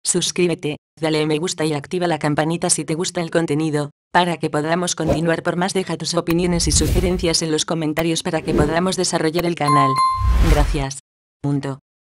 Suscríbete, dale me gusta y activa la campanita si te gusta el contenido, para que podamos continuar por más. Deja tus opiniones y sugerencias en los comentarios para que podamos desarrollar el canal. Gracias.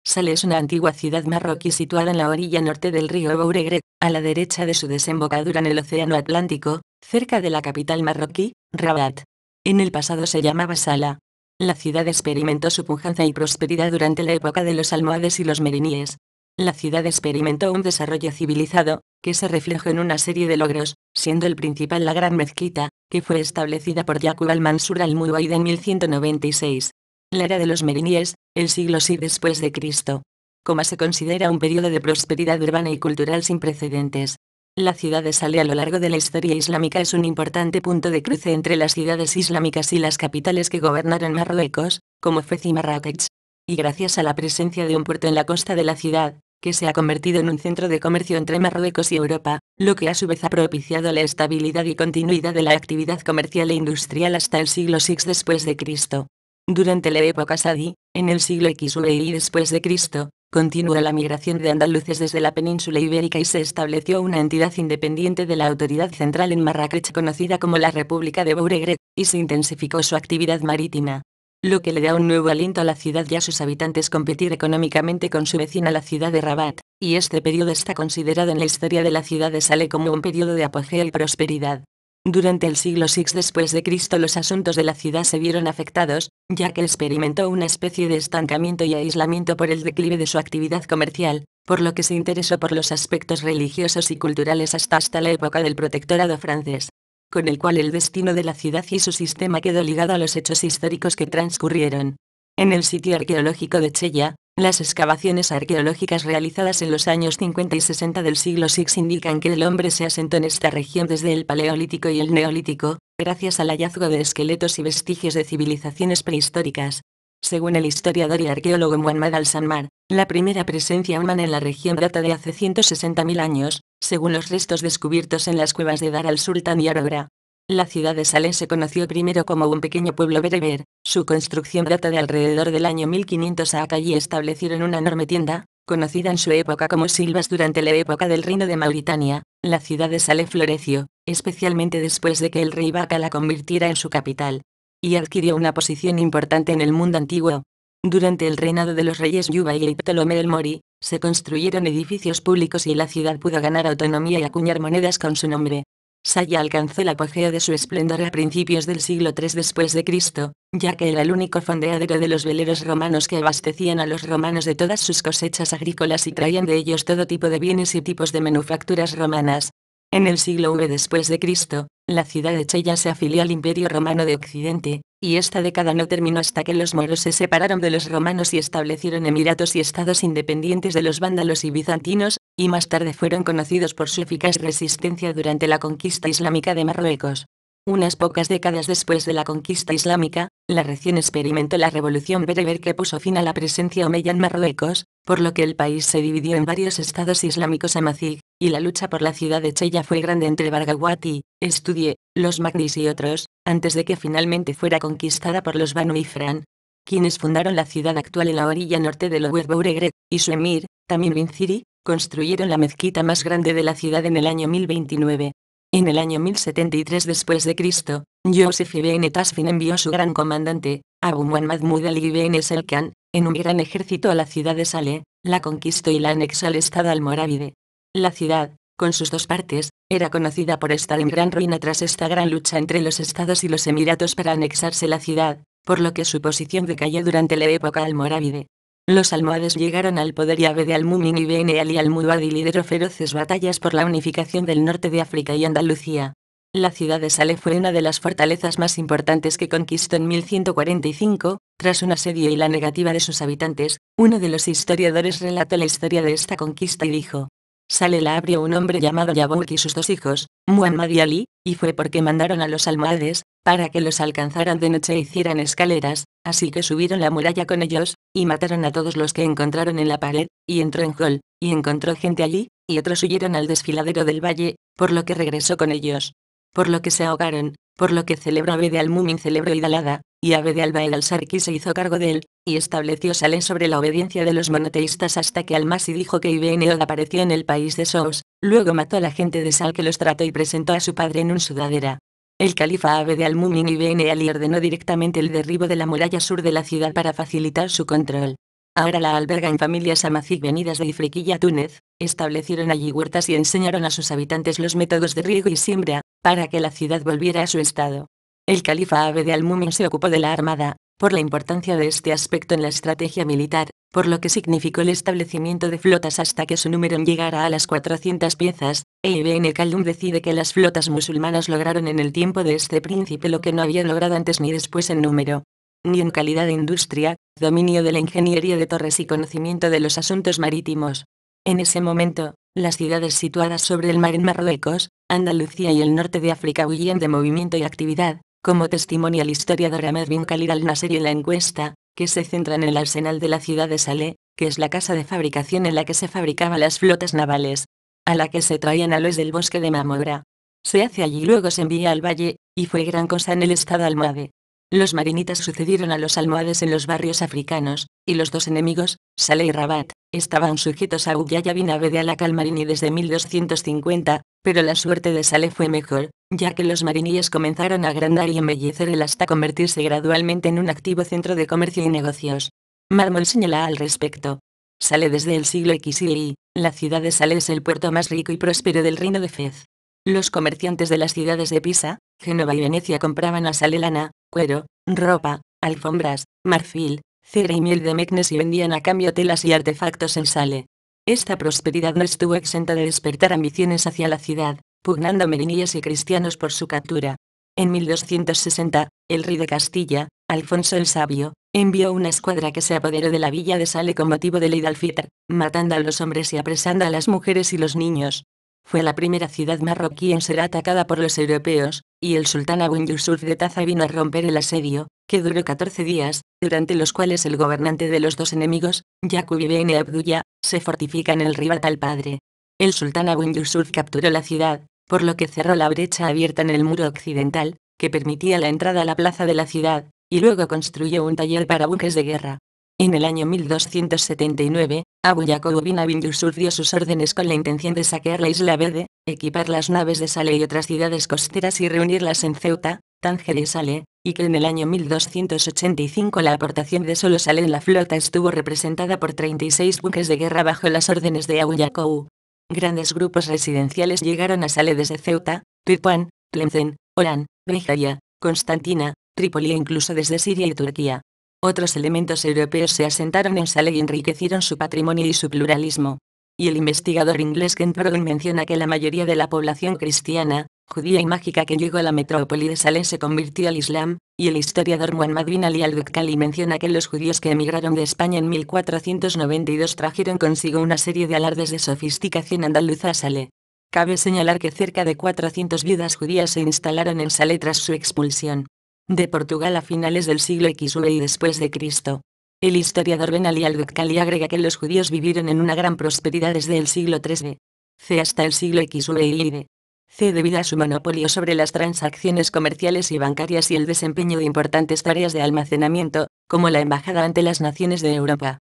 Salé es una antigua ciudad marroquí situada en la orilla norte del río Bouregreg, a la derecha de su desembocadura en el Océano Atlántico, cerca de la capital marroquí, Rabat. En el pasado se llamaba Sala. La ciudad experimentó su pujanza y prosperidad durante la época de los almohades y los meriníes. La ciudad experimentó un desarrollo civilizado, que se reflejó en una serie de logros, siendo el principal la Gran Mezquita, que fue establecida por Yaqub al-Mansur al-Muwaid en 1196. La era de los meriníes, el siglo VI después de Cristo. Como se considera un periodo de prosperidad urbana y cultural sin precedentes. La ciudad de Salé a lo largo de la historia islámica es un importante punto de cruce entre las ciudades islámicas y las capitales que gobernaron Marruecos, como Fez y Marrakech. Y gracias a la presencia de un puerto en la costa de la ciudad, que se ha convertido en un centro de comercio entre Marruecos y Europa, lo que a su vez ha propiciado la estabilidad y continuidad de la actividad comercial e industrial hasta el siglo VI después de Cristo. Durante la época Sadí, en el siglo XVII después de Cristo, continuó la migración de andaluces desde la península ibérica y se estableció una entidad independiente de la autoridad central en Marrakech conocida como la República de Bouregreg, y se intensificó su actividad marítima, lo que le da un nuevo aliento a la ciudad y a sus habitantes competir económicamente con su vecina la ciudad de Rabat, y este periodo está considerado en la historia de la ciudad de Salé como un periodo de apogeo y prosperidad. Durante el siglo VI después de Cristo los asuntos de la ciudad se vieron afectados, ya que experimentó una especie de estancamiento y aislamiento por el declive de su actividad comercial, por lo que se interesó por los aspectos religiosos y culturales hasta la época del protectorado francés, con el cual el destino de la ciudad y su sistema quedó ligado a los hechos históricos que transcurrieron. En el sitio arqueológico de Chella, las excavaciones arqueológicas realizadas en los años 50 y 60 del siglo VI indican que el hombre se asentó en esta región desde el Paleolítico y el Neolítico, gracias al hallazgo de esqueletos y vestigios de civilizaciones prehistóricas. Según el historiador y arqueólogo Muhammad al-Sanmar, la primera presencia humana en la región data de hace 160.000 años, según los restos descubiertos en las cuevas de Dar al-Sultan y Arobra. La ciudad de Salé se conoció primero como un pequeño pueblo bereber, su construcción data de alrededor del año 1500 acá y establecieron una enorme tienda, conocida en su época como Silvas. Durante la época del reino de Mauritania, la ciudad de Salé floreció, especialmente después de que el rey Baca la convirtiera en su capital, y adquirió una posición importante en el mundo antiguo. Durante el reinado de los reyes Yuba y Ptolomeo el Mori, se construyeron edificios públicos y la ciudad pudo ganar autonomía y acuñar monedas con su nombre. Saya alcanzó el apogeo de su esplendor a principios del siglo III después de Cristo, ya que era el único fondeadero de los veleros romanos que abastecían a los romanos de todas sus cosechas agrícolas y traían de ellos todo tipo de bienes y tipos de manufacturas romanas. En el siglo V después de Cristo, la ciudad de Chella se afilió al Imperio Romano de Occidente, y esta década no terminó hasta que los moros se separaron de los romanos y establecieron emiratos y estados independientes de los vándalos y bizantinos, y más tarde fueron conocidos por su eficaz resistencia durante la conquista islámica de Marruecos. Unas pocas décadas después de la conquista islámica, la región experimentó la revolución bereber que puso fin a la presencia omeya en Marruecos, por lo que el país se dividió en varios estados islámicos amazigh, y la lucha por la ciudad de Chella fue grande entre Barghawati, Estudie, los Magnis y otros, antes de que finalmente fuera conquistada por los Banu Ifrán, quienes fundaron la ciudad actual en la orilla norte del Oued Bouregreg, y su emir, Tamim bin Ziri, construyeron la mezquita más grande de la ciudad en el año 1029. En el año 1073 después de Cristo, Yosef ibn Tasfin envió su gran comandante, Abu Muhammad Mudalib ibn Selkan, en un gran ejército a la ciudad de Salé, la conquistó y la anexó al estado almorávide. La ciudad, con sus dos partes, era conocida por estar en gran ruina tras esta gran lucha entre los estados y los emiratos para anexarse la ciudad, por lo que su posición decayó durante la época almorávide. Los almohades llegaron al poder y Abd al-Mumin ibn Ali al-Muwadi lideró feroces batallas por la unificación del norte de África y Andalucía. La ciudad de Salé fue una de las fortalezas más importantes que conquistó en 1145, tras un asedio y la negativa de sus habitantes. Uno de los historiadores relató la historia de esta conquista y dijo: Salé la abrió un hombre llamado Yabouk y sus dos hijos, Muhammad y Ali, y fue porque mandaron a los almohades, para que los alcanzaran de noche e hicieran escaleras, así que subieron la muralla con ellos, y mataron a todos los que encontraron en la pared, y entró en Hol, y encontró gente allí, y otros huyeron al desfiladero del valle, por lo que regresó con ellos. Por lo que se ahogaron, por lo que celebró Abd al-Mumin celebró Id al-Adha, y Abd al-Baed al-Sarki se hizo cargo de él, y estableció Saleh sobre la obediencia de los monoteístas hasta que al-Masi dijo que Ibn Od apareció en el país de Sous, luego mató a la gente de Sal que los trató y presentó a su padre en un sudadera. El califa Abd al-Mumin Ibn Ali ordenó directamente el derribo de la muralla sur de la ciudad para facilitar su control. Ahora la albergan familias amazigh venidas de Ifriqiya, Túnez, establecieron allí huertas y enseñaron a sus habitantes los métodos de riego y siembra, para que la ciudad volviera a su estado. El califa Abd al-Mumin se ocupó de la armada, por la importancia de este aspecto en la estrategia militar, por lo que significó el establecimiento de flotas hasta que su número llegara a las 400 piezas, e Ibn Khaldun decide que las flotas musulmanas lograron en el tiempo de este príncipe lo que no habían logrado antes ni después en número, ni en calidad de industria, dominio de la ingeniería de torres y conocimiento de los asuntos marítimos. En ese momento, las ciudades situadas sobre el mar en Marruecos, Andalucía y el norte de África huían de movimiento y actividad, como testimonia el historiador Ahmed bin Khalid al-Naseri en la encuesta, que se centra en el arsenal de la ciudad de Saleh, que es la casa de fabricación en la que se fabricaban las flotas navales, a la que se traían aloes del bosque de Mamora. Se hace allí y luego se envía al valle, y fue gran cosa en el estado almohade. Los marinitas sucedieron a los almohades en los barrios africanos, y los dos enemigos, Saleh y Rabat, estaban sujetos a Uyaya bin Abd al-Marini desde 1250, pero la suerte de Saleh fue mejor, ya que los mariníes comenzaron a agrandar y embellecer el hasta convertirse gradualmente en un activo centro de comercio y negocios. Mármol señala al respecto. Saleh desde el siglo XI, la ciudad de Saleh es el puerto más rico y próspero del reino de Fez. Los comerciantes de las ciudades de Pisa, Génova y Venecia compraban a Saleh lana, cuero, ropa, alfombras, marfil, cera y miel de Meknes y vendían a cambio telas y artefactos en Saleh. Esta prosperidad no estuvo exenta de despertar ambiciones hacia la ciudad, pugnando meriníes y cristianos por su captura. En 1260, el rey de Castilla, Alfonso el Sabio, envió una escuadra que se apoderó de la villa de Saleh con motivo del Eid al-Fitr, matando a los hombres y apresando a las mujeres y los niños. Fue la primera ciudad marroquí en ser atacada por los europeos, y el sultán Abu Yusuf de Taza vino a romper el asedio, que duró 14 días, durante los cuales el gobernante de los dos enemigos, Yaqub ibn Abdullah, se fortifica en el Ribat al-Padre. El sultán Abu Yusuf capturó la ciudad, por lo que cerró la brecha abierta en el muro occidental, que permitía la entrada a la plaza de la ciudad, y luego construyó un taller para buques de guerra. En el año 1279, Abu Yaqub bin Abi Yusuf dio sus órdenes con la intención de saquear la Isla Verde, equipar las naves de Saleh y otras ciudades costeras y reunirlas en Ceuta, Tánger y Saleh, y que en el año 1285 la aportación de solo Saleh en la flota estuvo representada por 36 buques de guerra bajo las órdenes de Abu Yaqub. Grandes grupos residenciales llegaron a Saleh desde Ceuta, Pirpuán, Tlemcen, Orán, Béjaria, Constantina, Trípoli e incluso desde Siria y Turquía. Otros elementos europeos se asentaron en Saleh y enriquecieron su patrimonio y su pluralismo. Y el investigador inglés Ken Brown menciona que la mayoría de la población cristiana, judía y mágica que llegó a la metrópoli de Saleh se convirtió al Islam, y el historiador Muhammad bin Ali al-Bukhari menciona que los judíos que emigraron de España en 1492 trajeron consigo una serie de alardes de sofisticación andaluza a Saleh. Cabe señalar que cerca de 400 viudas judías se instalaron en Saleh tras su expulsión de Portugal a finales del siglo XV y después de Cristo. El historiador Ben Ali al-Bukhari agrega que los judíos vivieron en una gran prosperidad desde el siglo III c hasta el siglo XV y d. c debido a su monopolio sobre las transacciones comerciales y bancarias y el desempeño de importantes tareas de almacenamiento, como la embajada ante las naciones de Europa.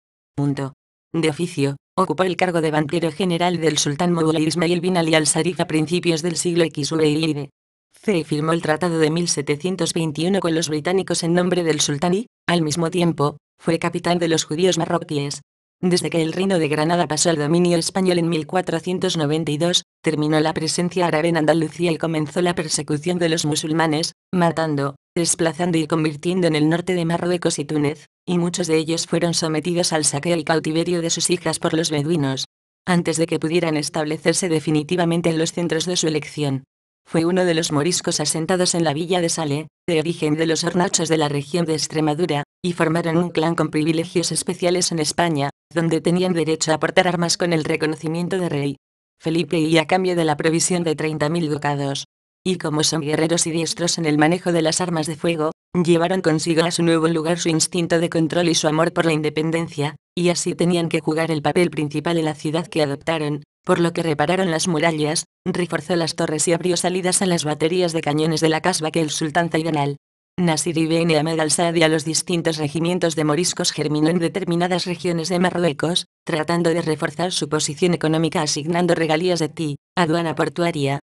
De oficio, ocupó el cargo de banquero general del sultán Moulay Ismail bin Ali al-Sarif a principios del siglo XV y d. C. firmó el tratado de 1721 con los británicos en nombre del sultán y, al mismo tiempo, fue capitán de los judíos marroquíes. Desde que el reino de Granada pasó al dominio español en 1492, terminó la presencia árabe en Andalucía y comenzó la persecución de los musulmanes, matando, desplazando y convirtiendo en el norte de Marruecos y Túnez, y muchos de ellos fueron sometidos al saqueo y cautiverio de sus hijas por los beduinos, antes de que pudieran establecerse definitivamente en los centros de su elección. Fue uno de los moriscos asentados en la villa de Saleh, de origen de los hornachos de la región de Extremadura, y formaron un clan con privilegios especiales en España, donde tenían derecho a portar armas con el reconocimiento de rey Felipe y a cambio de la provisión de 30.000 ducados. Y como son guerreros y diestros en el manejo de las armas de fuego, llevaron consigo a su nuevo lugar su instinto de control y su amor por la independencia, y así tenían que jugar el papel principal en la ciudad que adoptaron, por lo que repararon las murallas, reforzó las torres y abrió salidas a las baterías de cañones de la casba que el sultán Zaid al-Nasir ibn Ahmed al-Saad y a los distintos regimientos de moriscos germinó en determinadas regiones de Marruecos, tratando de reforzar su posición económica asignando regalías de aduana portuaria,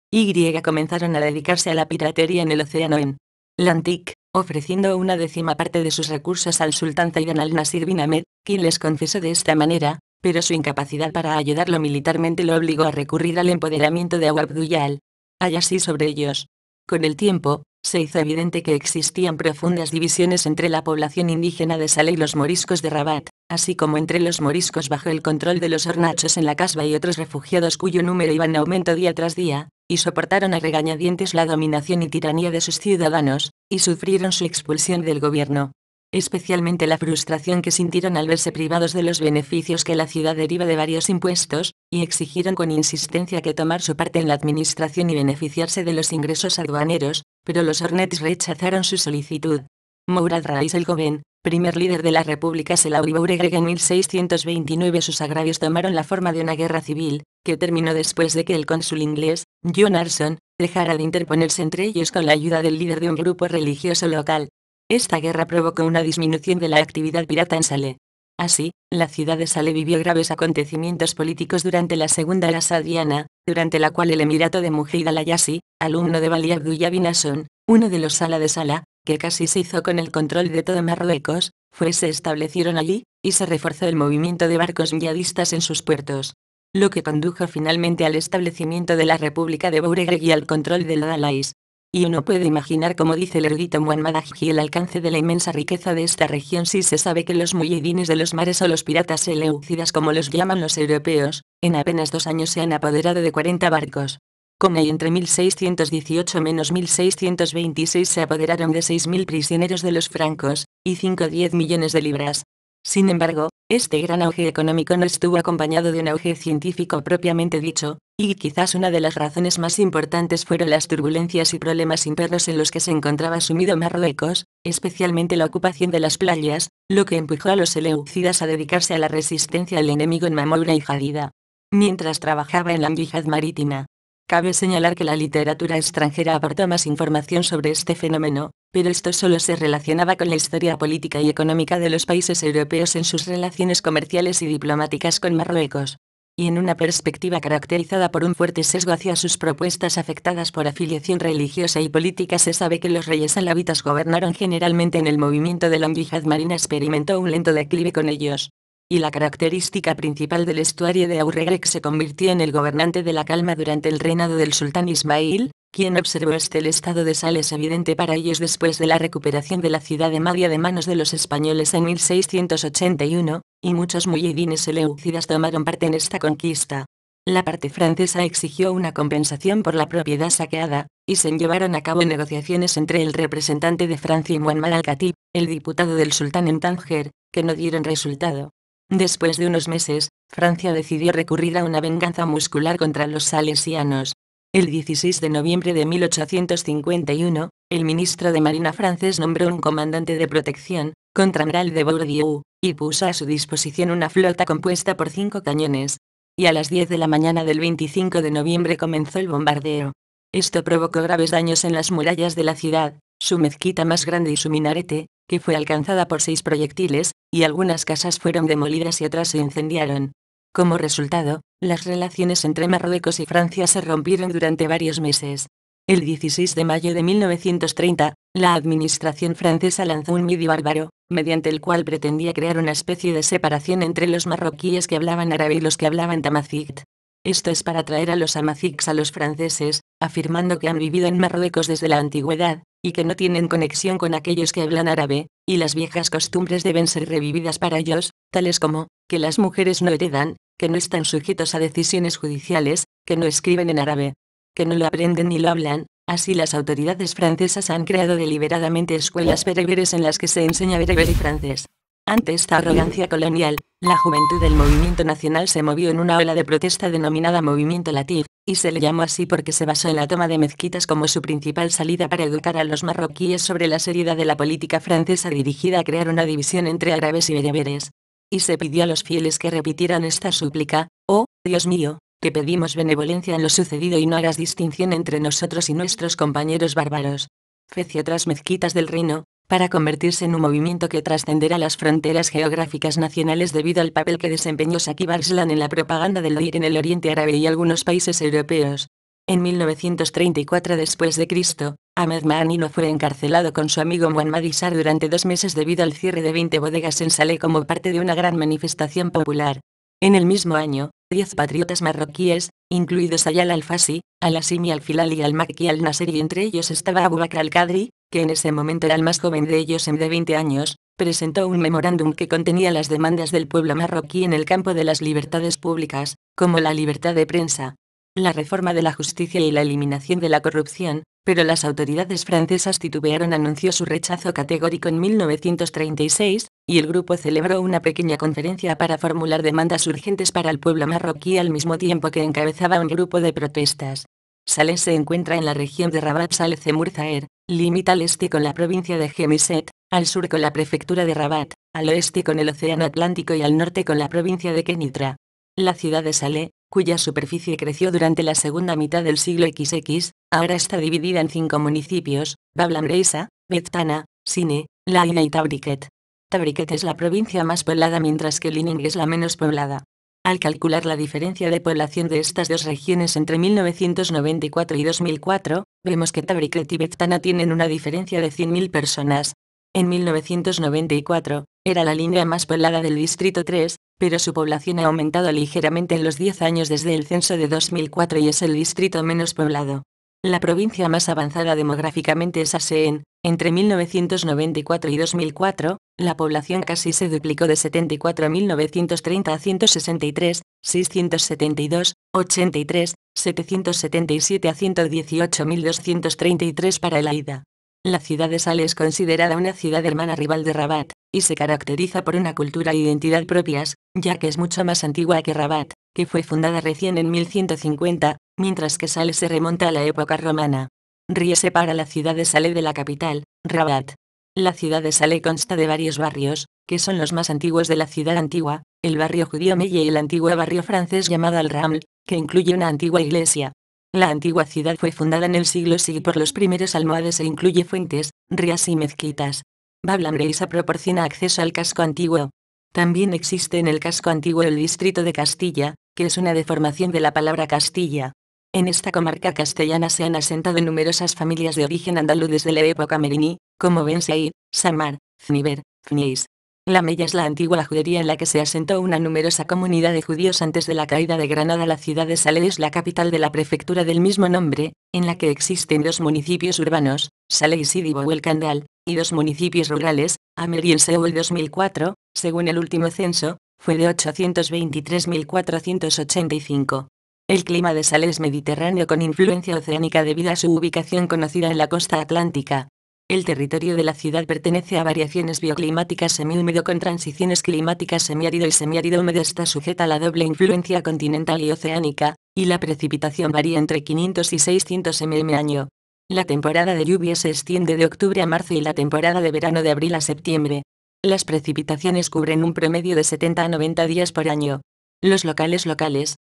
comenzaron a dedicarse a la piratería en el océano en Atlantic, ofreciendo una décima parte de sus recursos al sultán Zaid al-Nasir bin Ahmed, quien les concesó de esta manera, pero su incapacidad para ayudarlo militarmente lo obligó a recurrir al empoderamiento de Abu Abdullah al-Ayasi sobre ellos. Con el tiempo, se hizo evidente que existían profundas divisiones entre la población indígena de Saleh y los moriscos de Rabat, así como entre los moriscos bajo el control de los hornachos en la casba y otros refugiados cuyo número iba en aumento día tras día, y soportaron a regañadientes la dominación y tiranía de sus ciudadanos, y sufrieron su expulsión del gobierno. Especialmente la frustración que sintieron al verse privados de los beneficios que la ciudad deriva de varios impuestos, y exigieron con insistencia que tomar su parte en la administración y beneficiarse de los ingresos aduaneros, pero los hornets rechazaron su solicitud. Mourad Rais el Joven, primer líder de la República Selaoui Bouregreg en 1629, sus agravios tomaron la forma de una guerra civil, que terminó después de que el cónsul inglés, John Arson, dejara de interponerse entre ellos con la ayuda del líder de un grupo religioso local. Esta guerra provocó una disminución de la actividad pirata en Saleh. Así, la ciudad de Saleh vivió graves acontecimientos políticos durante la Segunda Era Saadiana, durante la cual el emirato de Mujaid al-Ayasi, alumno de Wali Abdullah bin Hassan, uno de los Sala de Salah, que casi se hizo con el control de todo Marruecos, se establecieron allí, y se reforzó el movimiento de barcos yihadistas en sus puertos. Lo que condujo finalmente al establecimiento de la República de Bouregreg y al control del Adalais. Y uno puede imaginar, como dice el erudito Muhammad Ajji, el alcance de la inmensa riqueza de esta región si se sabe que los muyaidines de los mares o los piratas seleucidas como los llaman los europeos, en apenas 2 años se han apoderado de 40 barcos. Como y entre 1618 menos 1626 se apoderaron de 6.000 prisioneros de los francos, y 5-10 millones de libras. Sin embargo, este gran auge económico no estuvo acompañado de un auge científico propiamente dicho, y quizás una de las razones más importantes fueron las turbulencias y problemas internos en los que se encontraba sumido Marruecos, especialmente la ocupación de las playas, lo que empujó a los seleucidas a dedicarse a la resistencia al enemigo en Mamoura y Jadida. Mientras trabajaba en la yihad marítima. Cabe señalar que la literatura extranjera aportó más información sobre este fenómeno, pero esto solo se relacionaba con la historia política y económica de los países europeos en sus relaciones comerciales y diplomáticas con Marruecos. Y en una perspectiva caracterizada por un fuerte sesgo hacia sus propuestas afectadas por afiliación religiosa y política, se sabe que los reyes alavitas gobernaron generalmente en el movimiento de la yihad marina experimentó un lento declive con ellos. Y la característica principal del estuario de Aurregreg se convirtió en el gobernante de la calma durante el reinado del sultán Ismail, quien observó el estado de Sales evidente para ellos después de la recuperación de la ciudad de Mahdia de manos de los españoles en 1681, y muchos muyaidines seleucidas tomaron parte en esta conquista. La parte francesa exigió una compensación por la propiedad saqueada, y se llevaron a cabo negociaciones entre el representante de Francia y Muhammad al-Khatib, el diputado del sultán en Tánger, que no dieron resultado. Después de unos meses, Francia decidió recurrir a una venganza muscular contra los salesianos. El 16 de noviembre de 1851, el ministro de Marina francés nombró un comandante de protección, contraamiral de Bourdieu, y puso a su disposición una flota compuesta por 5 cañones. Y a las 10 de la mañana del 25 de noviembre comenzó el bombardeo. Esto provocó graves daños en las murallas de la ciudad, su mezquita más grande y su minarete, que fue alcanzada por 6 proyectiles, y algunas casas fueron demolidas y otras se incendiaron. Como resultado, las relaciones entre Marruecos y Francia se rompieron durante varios meses. El 16 de mayo de 1930, la administración francesa lanzó un midi bárbaro, mediante el cual pretendía crear una especie de separación entre los marroquíes que hablaban árabe y los que hablaban tamazigh. Esto es para traer a los amazighs a los franceses, afirmando que han vivido en Marruecos desde la antigüedad, y que no tienen conexión con aquellos que hablan árabe, y las viejas costumbres deben ser revividas para ellos, tales como, que las mujeres no heredan, que no están sujetos a decisiones judiciales, que no escriben en árabe, que no lo aprenden ni lo hablan. Así las autoridades francesas han creado deliberadamente escuelas bereberes en las que se enseña bereber y francés. Ante esta arrogancia colonial, la juventud del movimiento nacional se movió en una ola de protesta denominada Movimiento Latif, y se le llamó así porque se basó en la toma de mezquitas como su principal salida para educar a los marroquíes sobre la seriedad de la política francesa dirigida a crear una división entre árabes y bereberes. Y se pidió a los fieles que repitieran esta súplica: «Oh, Dios mío, que pedimos benevolencia en lo sucedido y no hagas distinción entre nosotros y nuestros compañeros bárbaros. Fez y otras mezquitas del reino, para convertirse en un movimiento que trascenderá las fronteras geográficas nacionales debido al papel que desempeñó Saqib Arslan en la propaganda del DIR en el Oriente Árabe y algunos países europeos. En 1934 después de Cristo, Ahmed Ma'ani fue encarcelado con su amigo Muhammad Isar durante 2 meses debido al cierre de 20 bodegas en Salé como parte de una gran manifestación popular. En el mismo año, 10 patriotas marroquíes, incluidos Ayala al-Fasi, al-Asimi al-Filali y al-Makki al-Naseri, entre ellos estaba Abu Bakr al-Qadri, que en ese momento era el más joven de ellos de 20 años, presentó un memorándum que contenía las demandas del pueblo marroquí en el campo de las libertades públicas, como la libertad de prensa, la reforma de la justicia y la eliminación de la corrupción, pero las autoridades francesas titubearon. Anunció su rechazo categórico en 1936, y el grupo celebró una pequeña conferencia para formular demandas urgentes para el pueblo marroquí al mismo tiempo que encabezaba un grupo de protestas. Salé se encuentra en la región de Rabat. Saleh Murzaer, limita al este con la provincia de Gemiset, al sur con la prefectura de Rabat, al oeste con el Océano Atlántico y al norte con la provincia de Kenitra. La ciudad de Salé, cuya superficie creció durante la segunda mitad del siglo XX, ahora está dividida en 5 municipios: Bab el-Amreisa, Bet-Tana, Sine, Laïna y Tabriket. Tabriket es la provincia más poblada mientras que Lining es la menos poblada. Al calcular la diferencia de población de estas dos regiones entre 1994 y 2004, vemos que Tabriket y Bet-Tana tienen una diferencia de 100.000 personas. En 1994, era la línea más poblada del Distrito 3, pero su población ha aumentado ligeramente en los 10 años desde el censo de 2004 y es el distrito menos poblado. La provincia más avanzada demográficamente es Aseén. Entre 1994 y 2004, la población casi se duplicó de 74.930 a 163, 672, 83, 777 a 118.233 para el Aida. La ciudad de Salé es considerada una ciudad hermana rival de Rabat, y se caracteriza por una cultura e identidad propias, ya que es mucho más antigua que Rabat, que fue fundada recién en 1150, mientras que Salé se remonta a la época romana. Río separa la ciudad de Salé de la capital, Rabat. La ciudad de Salé consta de varios barrios, que son los más antiguos de la ciudad antigua: el barrio judío Meye y el antiguo barrio francés llamado Al-Raml, que incluye una antigua iglesia. La antigua ciudad fue fundada en el siglo VI por los primeros almohades e incluye fuentes, rías y mezquitas. Bab el-Amreisa proporciona acceso al casco antiguo. También existe en el casco antiguo el distrito de Castilla, que es una deformación de la palabra Castilla. En esta comarca castellana se han asentado numerosas familias de origen andaluz desde la época meriní, como Ben Said, Samar, Zniber, Fniis. La Mella es la antigua judería en la que se asentó una numerosa comunidad de judíos antes de la caída de Granada. La ciudad de Salé es la capital de la prefectura del mismo nombre, en la que existen 2 municipios urbanos, Salé y Sidi Bou el Kandal, y 2 municipios rurales, Amer y el Seu. El 2004, según el último censo, fue de 823.485. El clima de Salé es mediterráneo con influencia oceánica debido a su ubicación conocida en la costa atlántica. El territorio de la ciudad pertenece a variaciones bioclimáticas semihúmedo con transiciones climáticas semiárido y semiárido húmedo. Está sujeta a la doble influencia continental y oceánica, y la precipitación varía entre 500 y 600 mm año. La temporada de lluvias se extiende de octubre a marzo y la temporada de verano de abril a septiembre. Las precipitaciones cubren un promedio de 70 a 90 días por año. Los locales,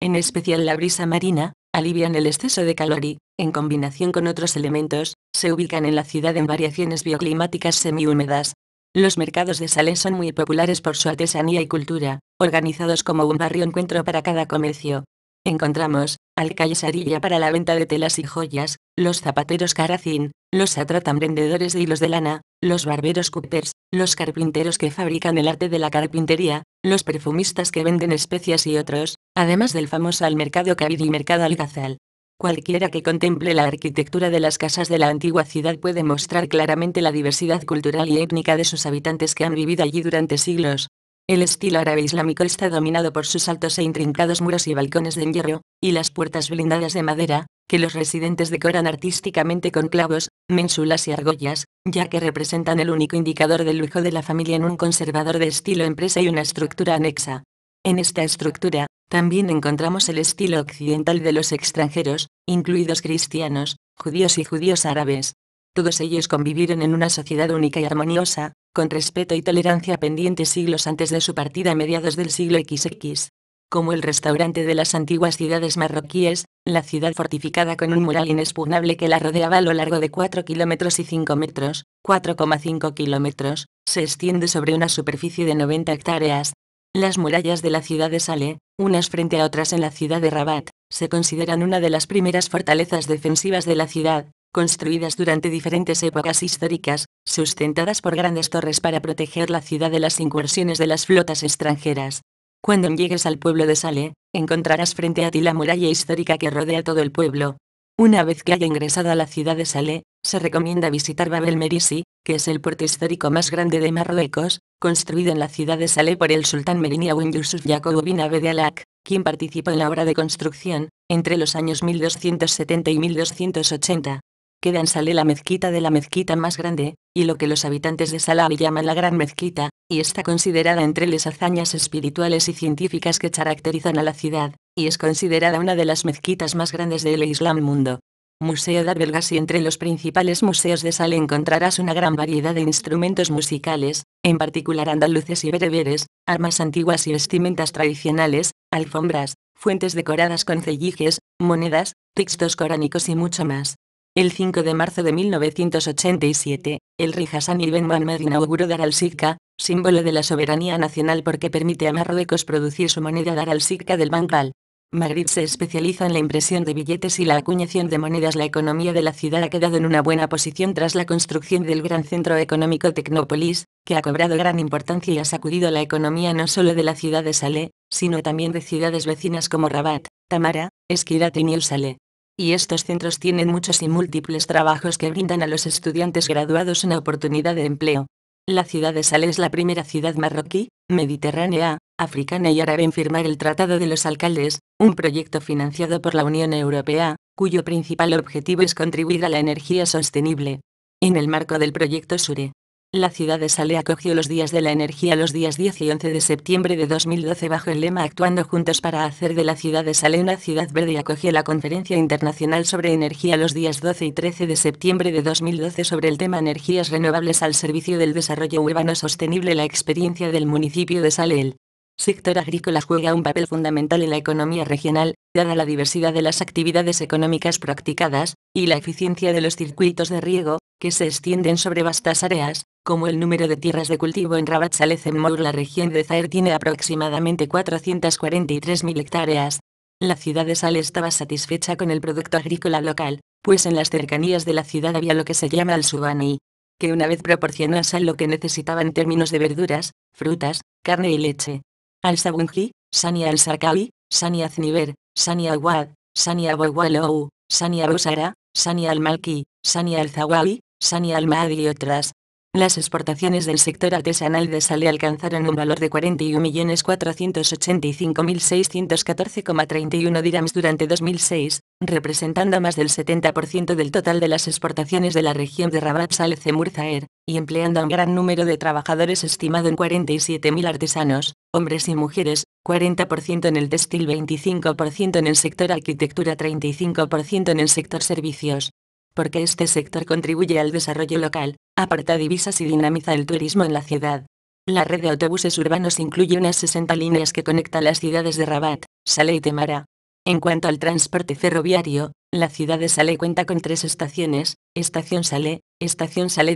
en especial la brisa marina, alivian el exceso de calor y, en combinación con otros elementos, se ubican en la ciudad en variaciones bioclimáticas semihúmedas. Los mercados de Salé son muy populares por su artesanía y cultura, organizados como un barrio encuentro para cada comercio. Encontramos Al-Kayesariyya para la venta de telas y joyas, los zapateros Karacin, los Satratam vendedores de hilos de lana, los barberos cutters, los carpinteros que fabrican el arte de la carpintería, los perfumistas que venden especias y otros, además del famoso Al-Mercado Kabir y Mercado Al-Ghazal. Cualquiera que contemple la arquitectura de las casas de la antigua ciudad puede mostrar claramente la diversidad cultural y étnica de sus habitantes que han vivido allí durante siglos. El estilo árabe islámico está dominado por sus altos e intrincados muros y balcones de hierro, y las puertas blindadas de madera, que los residentes decoran artísticamente con clavos, ménsulas y argollas, ya que representan el único indicador del lujo de la familia en un conservador de estilo empresa y una estructura anexa. En esta estructura, también encontramos el estilo occidental de los extranjeros, incluidos cristianos, judíos y judíos árabes. Todos ellos convivieron en una sociedad única y armoniosa, con respeto y tolerancia pendientes siglos antes de su partida a mediados del siglo XX. Como el restaurante de las antiguas ciudades marroquíes, la ciudad fortificada con un mural inexpugnable que la rodeaba a lo largo de 4 kilómetros y 5 metros, 4,5 kilómetros, se extiende sobre una superficie de 90 hectáreas. Las murallas de la ciudad de Salé, unas frente a otras en la ciudad de Rabat, se consideran una de las primeras fortalezas defensivas de la ciudad, construidas durante diferentes épocas históricas, sustentadas por grandes torres para proteger la ciudad de las incursiones de las flotas extranjeras. Cuando llegues al pueblo de Salé, encontrarás frente a ti la muralla histórica que rodea todo el pueblo. Una vez que haya ingresado a la ciudad de Salé, se recomienda visitar Bab el Merisi, que es el puerto histórico más grande de Marruecos, construido en la ciudad de Salé por el sultán Merinia Ben Yusuf Jacobo bin Abd al-Hak, quien participó en la obra de construcción, entre los años 1270 y 1280. Queda en Salé la mezquita de la mezquita más grande, y lo que los habitantes de Salah llaman la Gran Mezquita, y está considerada entre las hazañas espirituales y científicas que caracterizan a la ciudad, y es considerada una de las mezquitas más grandes del Islam mundo. Museo de Abdelgassi. Entre los principales museos de Salé encontrarás una gran variedad de instrumentos musicales, en particular andaluces y bereberes, armas antiguas y vestimentas tradicionales, alfombras, fuentes decoradas con cellijes, monedas, textos coránicos y mucho más. El 5 de marzo de 1987, el rey Hassan ibn Mohammed inauguró Dar al-Sikka, símbolo de la soberanía nacional porque permite a Marruecos producir su moneda Dar al-Sikka del Banco Al-Maghrib. Se especializa en la impresión de billetes y la acuñación de monedas. La economía de la ciudad ha quedado en una buena posición tras la construcción del gran centro económico Tecnópolis, que ha cobrado gran importancia y ha sacudido la economía no solo de la ciudad de Salé, sino también de ciudades vecinas como Rabat, Tamara, Esquirat y New Salé. Y estos centros tienen muchos y múltiples trabajos que brindan a los estudiantes graduados una oportunidad de empleo. La ciudad de Salé es la primera ciudad marroquí, mediterránea, africana y árabe en firmar el Tratado de los Alcaldes, un proyecto financiado por la Unión Europea, cuyo principal objetivo es contribuir a la energía sostenible. En el marco del proyecto SURE, la ciudad de Salé acogió los Días de la Energía los días 10 y 11 de septiembre de 2012 bajo el lema Actuando Juntos para hacer de la ciudad de Salé una ciudad verde, y acogió la Conferencia Internacional sobre Energía los días 12 y 13 de septiembre de 2012 sobre el tema Energías renovables al servicio del desarrollo urbano sostenible. La experiencia del municipio de Salé. El sector agrícola juega un papel fundamental en la economía regional, dada la diversidad de las actividades económicas practicadas, y la eficiencia de los circuitos de riego, que se extienden sobre vastas áreas, como el número de tierras de cultivo en Rabat Salé Zemmour. La región de Zaher tiene aproximadamente 443.000 hectáreas. La ciudad de Salé estaba satisfecha con el producto agrícola local, pues en las cercanías de la ciudad había lo que se llama al-Subani, que una vez proporcionó a Salé lo que necesitaba en términos de verduras, frutas, carne y leche. Al-Sabunji, Sania al-Sarkawi, Sania Zniber, Sania Awad, Sania Bowalou, Sania Busara, Sania al-Malki, Sania al-Zawawi, Sania al-Mahdi y otras. Las exportaciones del sector artesanal de Salé alcanzaron un valor de 41.485.614,31 dirhams durante 2006, representando más del 70% del total de las exportaciones de la región de Rabat Salé Zemmour Zaher, y empleando a un gran número de trabajadores estimado en 47.000 artesanos, hombres y mujeres, 40% en el textil, 25% en el sector arquitectura, 35% en el sector servicios. Porque este sector contribuye al desarrollo local, aparta divisas y dinamiza el turismo en la ciudad. La red de autobuses urbanos incluye unas 60 líneas que conectan las ciudades de Rabat, Salé y Temara. En cuanto al transporte ferroviario, la ciudad de Salé cuenta con 3 estaciones: Estación Salé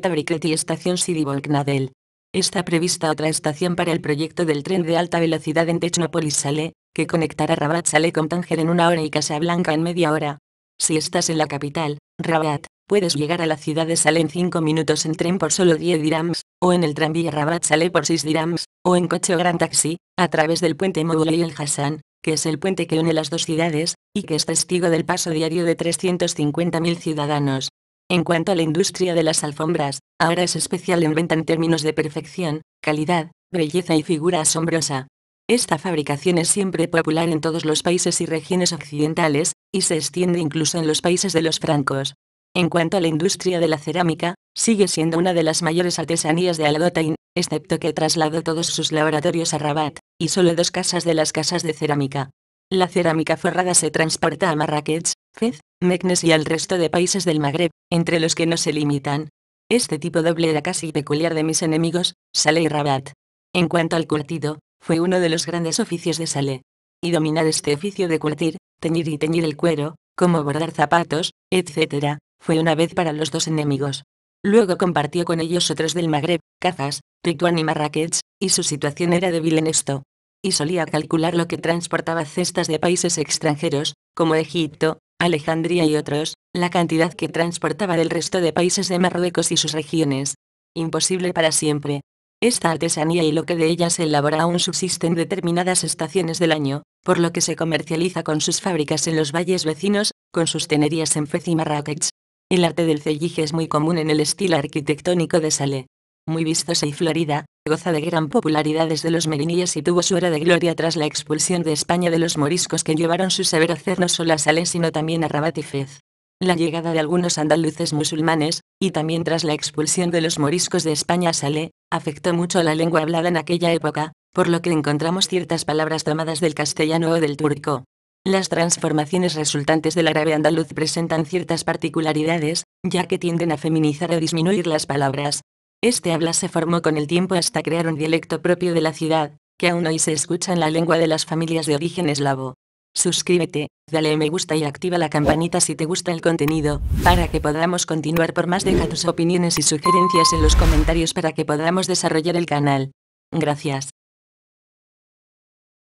Tabriket y Estación Sidi Bou Gnadel. Está prevista otra estación para el proyecto del tren de alta velocidad en Technopolis Salé, que conectará Rabat Salé con Tánger en 1 hora y Casablanca en media hora. Si estás en la capital, Rabat, puedes llegar a la ciudad de Salé en 5 minutos en tren por solo 10 dirhams, o en el tranvía Rabat Salé por 6 dirhams, o en coche o gran taxi, a través del puente Moulay El Hassan, que es el puente que une las dos ciudades, y que es testigo del paso diario de 350.000 ciudadanos. En cuanto a la industria de las alfombras, ahora es especial en venta en términos de perfección, calidad, belleza y figura asombrosa. Esta fabricación es siempre popular en todos los países y regiones occidentales, y se extiende incluso en los países de los francos. En cuanto a la industria de la cerámica, sigue siendo una de las mayores artesanías de Al-Dotain, excepto que trasladó todos sus laboratorios a Rabat, y solo 2 casas de las casas de cerámica. La cerámica forrada se transporta a Marrakech, Fez, Meknes y al resto de países del Magreb, entre los que no se limitan. Este tipo doble era casi peculiar de mis enemigos, Salé y Rabat. En cuanto al curtido, fue uno de los grandes oficios de Salé. y dominar este oficio de curtir, teñir y teñir el cuero, como bordar zapatos, etc., fue una vez para los dos enemigos. Luego compartió con ellos otros del Magreb, Cazas, Rituán y Marrakech, y su situación era débil en esto. Y solía calcular lo que transportaba cestas de países extranjeros, como Egipto, Alejandría y otros, la cantidad que transportaba del resto de países de Marruecos y sus regiones. Imposible para siempre. Esta artesanía y lo que de ella se elabora aún subsiste en determinadas estaciones del año, por lo que se comercializa con sus fábricas en los valles vecinos, con sus tenerías en Fez y Marrakech. El arte del cellije es muy común en el estilo arquitectónico de Salé. Muy vistosa y florida, goza de gran popularidad desde los meriníes y tuvo su era de gloria tras la expulsión de España de los moriscos que llevaron su severo hacer no solo a Salé sino también a Rabat y Fez. La llegada de algunos andaluces musulmanes, y también tras la expulsión de los moriscos de España a Salé, afectó mucho a la lengua hablada en aquella época, por lo que encontramos ciertas palabras tomadas del castellano o del turco. Las transformaciones resultantes del árabe andaluz presentan ciertas particularidades, ya que tienden a feminizar o disminuir las palabras. Este habla se formó con el tiempo hasta crear un dialecto propio de la ciudad, que aún hoy se escucha en la lengua de las familias de origen eslavo. Suscríbete, dale me gusta y activa la campanita si te gusta el contenido, para que podamos continuar por más. Deja tus opiniones y sugerencias en los comentarios para que podamos desarrollar el canal. Gracias.